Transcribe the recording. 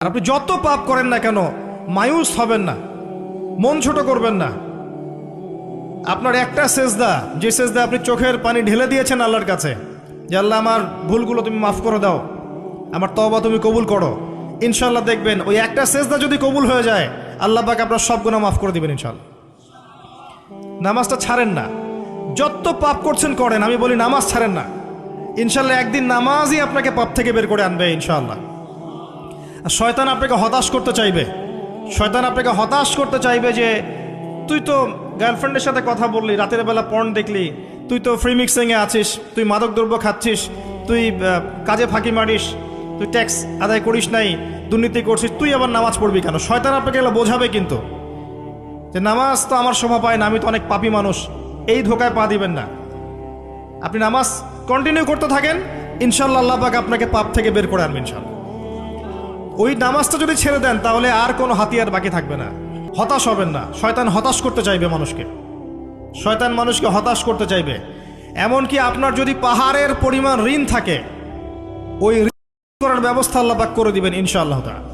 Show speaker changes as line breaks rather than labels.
আপনি যত পাপ করেন না কেন মায়ুস হবেন না, মন ছোট করবেন না। আপনার একটা সেজদা, যে সেজদা আপনি চোখের পানি ঢেলে দিয়েছেন আল্লাহর কাছে, যে আল্লাহ আমার ভুলগুলো তুমি মাফ করে দাও, আমার তওবা তুমি কবুল করো, ইনশাল্লাহ দেখবেন ওই একটা সেজদা যদি কবুল হয়ে যায় আল্লাহ পাক আপনার সব গুনাহ মাফ করে দিবেন ইনশাল্লাহ। নামাজটা ছাড়েন না, যত পাপ করছেন করেন, আমি বলি নামাজ ছাড়েন না, ইনশাল্লাহ একদিন নামাজই আপনাকে পাপ থেকে বের করে আনবে ইনশাল্লাহ। আর শয়তান আপনাকে হতাশ করতে চাইবে, শয়তান আপনাকে হতাশ করতে চাইবে যে তুই তো গার্লফ্রেন্ডের সাথে কথা বললি, রাতের বেলা পর্ন দেখলি, তুই তো ফ্রি মিক্সিংয়ে আছিস, তুই মাদকদ্রব্য খাচ্ছিস, তুই কাজে ফাঁকি মারিস, তুই ট্যাক্স আদায় করিস নাই, দুর্নীতি করছিস, তুই আবার নামাজ পড়বি কেন? শয়তান আপনাকে এগুলো বোঝাবে কিন্তু, যে নামাজ তো আমার শোভা পায় না, আমি তো অনেক পাপী মানুষ। এই ধোকায় পা দিবেন না। আপনি নামাজ কন্টিনিউ করতে থাকেন, ইনশাল্লাহ আল্লাহ পাক আপনাকে পাপ থেকে বের করে আনবেন ইনশাল্লাহ। ওই নামাজটা যদি ছেড়ে দেন তাহলে আর কোনো হাতিয়ার বাকি থাকবে না। হতাশ হবেন না, শয়তান হতাশ করতে চাইবে মানুষকে, শয়তান মানুষকে হতাশ করতে চাইবে। এমনকি আপনার যদি পাহাড়ের পরিমাণ ঋণ থাকে, ওই ঋণ করার ব্যবস্থা আল্লাহ পাক করে দিবেন ইনশাআল্লাহ তাআলা।